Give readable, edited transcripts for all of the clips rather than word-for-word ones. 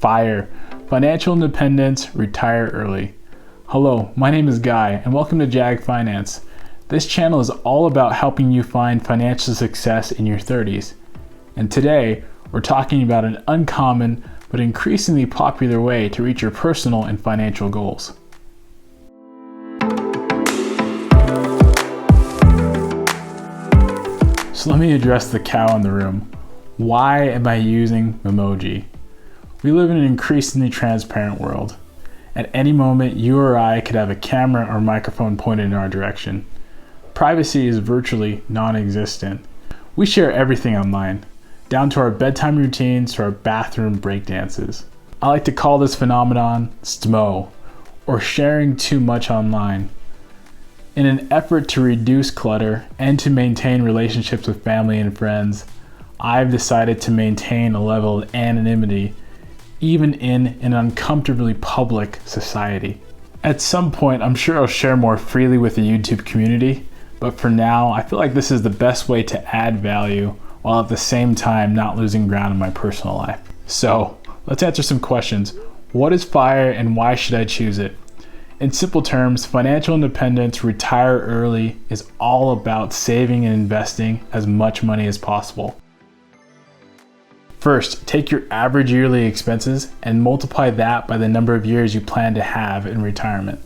FIRE, Financial Independence, Retire Early. Hello, my name is Guy and welcome to JAG Finance. This channel is all about helping you find financial success in your 30s. And today, we're talking about an uncommon but increasingly popular way to reach your personal and financial goals. So let me address the cow in the room. Why am I using emoji? We live in an increasingly transparent world. At any moment, you or I could have a camera or microphone pointed in our direction. Privacy is virtually non-existent. We share everything online, down to our bedtime routines to our bathroom breakdances. I like to call this phenomenon STMO, or sharing too much online. In an effort to reduce clutter and to maintain relationships with family and friends, I've decided to maintain a level of anonymity even in an uncomfortably public society. At some point, I'm sure I'll share more freely with the YouTube community, but for now, I feel like this is the best way to add value while at the same time not losing ground in my personal life. So let's answer some questions. What is FIRE and why should I choose it? In simple terms, financial independence, retire early is all about saving and investing as much money as possible. First, take your average yearly expenses and multiply that by the number of years you plan to have in retirement.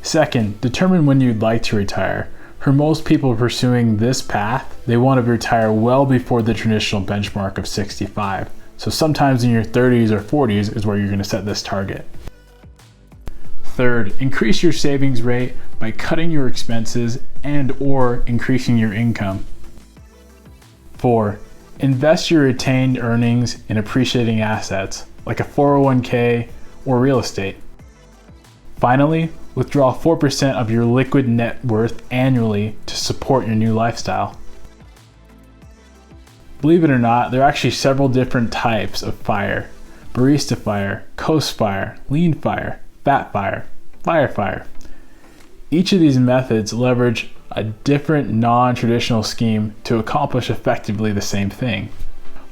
Second, determine when you'd like to retire. For most people pursuing this path, they want to retire well before the traditional benchmark of 65. So sometimes in your 30s or 40s is where you're going to set this target. Third, increase your savings rate by cutting your expenses and/or increasing your income. 4, invest your retained earnings in appreciating assets like a 401k or real estate. Finally, withdraw 4% of your liquid net worth annually to support your new lifestyle. Believe it or not, there are actually several different types of FIRE: Barista FIRE, Coast FIRE, Lean FIRE, Fat FIRE, FIRE. Each of these methods leverage a different non-traditional scheme to accomplish effectively the same thing.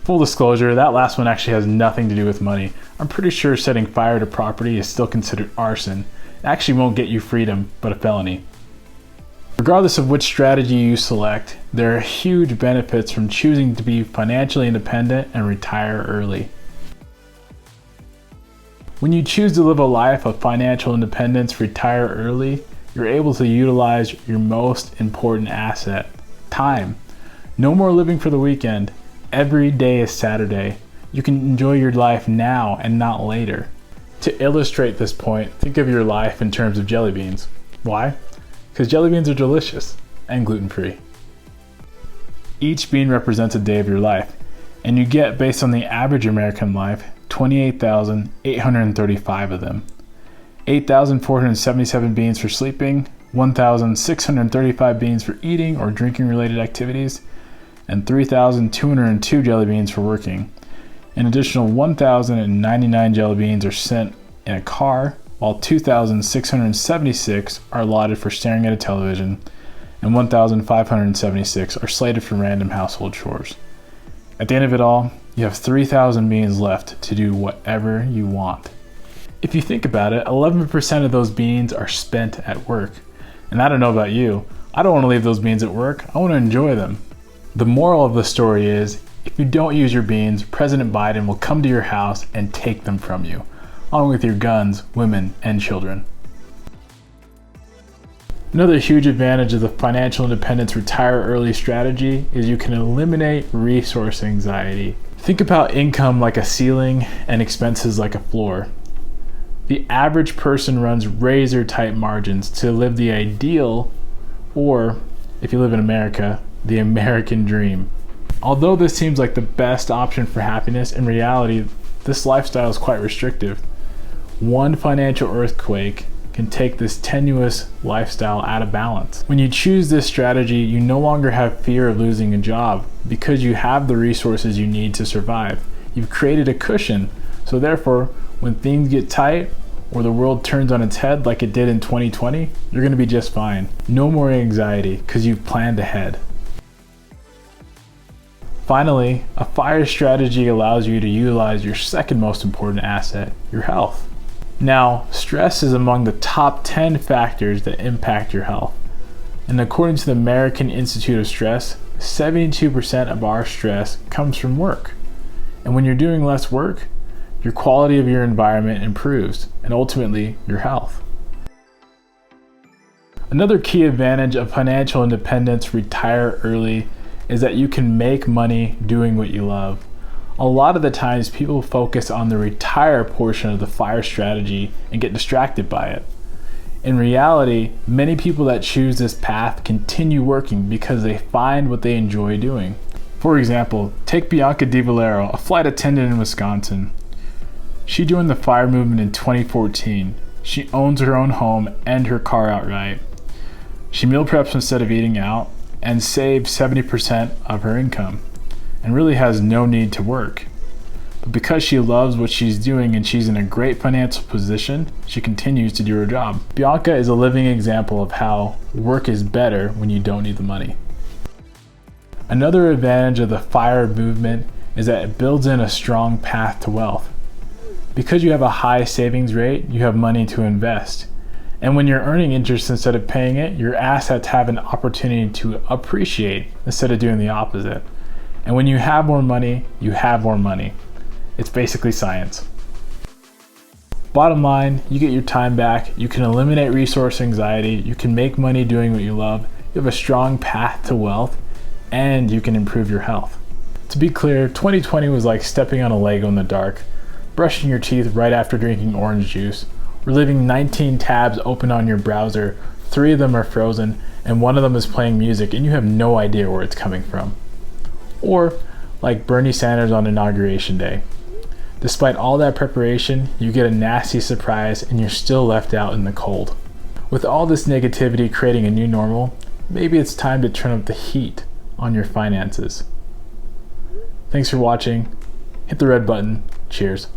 Full disclosure, that last one actually has nothing to do with money. I'm pretty sure setting fire to property is still considered arson. It actually won't get you freedom, but a felony. Regardless of which strategy you select, there are huge benefits from choosing to be financially independent and retire early. When you choose to live a life of financial independence, retire early, you're able to utilize your most important asset, time. No more living for the weekend. Every day is Saturday. You can enjoy your life now and not later. To illustrate this point, think of your life in terms of jelly beans. Why? Because jelly beans are delicious and gluten-free. Each bean represents a day of your life, and you get, based on the average American life, 28,835 of them. 8,477 beans for sleeping, 1,635 beans for eating or drinking related activities, and 3,202 jelly beans for working. An additional 1,099 jelly beans are sent in a car, while 2,676 are allotted for staring at a television, and 1,576 are slated for random household chores. At the end of it all, you have 3,000 beans left to do whatever you want. If you think about it, 11% of those beans are spent at work. And I don't know about you, I don't want to leave those beans at work, I want to enjoy them. The moral of the story is, if you don't use your beans, President Biden will come to your house and take them from you, along with your guns, women, and children. Another huge advantage of the financial independence retire early strategy is you can eliminate resource anxiety. Think about income like a ceiling and expenses like a floor. The average person runs razor-tight margins to live the ideal, or, if you live in America, the American dream. Although this seems like the best option for happiness, in reality, this lifestyle is quite restrictive. One financial earthquake can take this tenuous lifestyle out of balance. When you choose this strategy, you no longer have fear of losing a job because you have the resources you need to survive. You've created a cushion, so therefore, when things get tight or the world turns on its head like it did in 2020, you're going to be just fine. No more anxiety because you've planned ahead. Finally, a FIRE strategy allows you to utilize your second most important asset, your health. Now, stress is among the top 10 factors that impact your health. And according to the American Institute of Stress, 72% of our stress comes from work. And when you're doing less work, your quality of your environment improves, and ultimately, your health. Another key advantage of financial independence, retire early, is that you can make money doing what you love. A lot of the times people focus on the retire portion of the FIRE strategy and get distracted by it. In reality, many people that choose this path continue working because they find what they enjoy doing. For example, take Bianca DiValero, a flight attendant in Wisconsin. She joined the FIRE movement in 2014. She owns her own home and her car outright. She meal preps instead of eating out and saves 70% of her income and really has no need to work. But because she loves what she's doing and she's in a great financial position, she continues to do her job. Bianca is a living example of how work is better when you don't need the money. Another advantage of the FIRE movement is that it builds in a strong path to wealth. Because you have a high savings rate, you have money to invest. And when you're earning interest instead of paying it, your assets have an opportunity to appreciate instead of doing the opposite. And when you have more money, you have more money. It's basically science. Bottom line, you get your time back, you can eliminate resource anxiety, you can make money doing what you love, you have a strong path to wealth, and you can improve your health. To be clear, 2020 was like stepping on a Lego in the dark, brushing your teeth right after drinking orange juice, or leaving 19 tabs open on your browser, 3 of them are frozen, and 1 of them is playing music and you have no idea where it's coming from. Or like Bernie Sanders on Inauguration Day. Despite all that preparation, you get a nasty surprise and you're still left out in the cold. With all this negativity creating a new normal, maybe it's time to turn up the heat on your finances. Thanks for watching. Hit the red button. Cheers.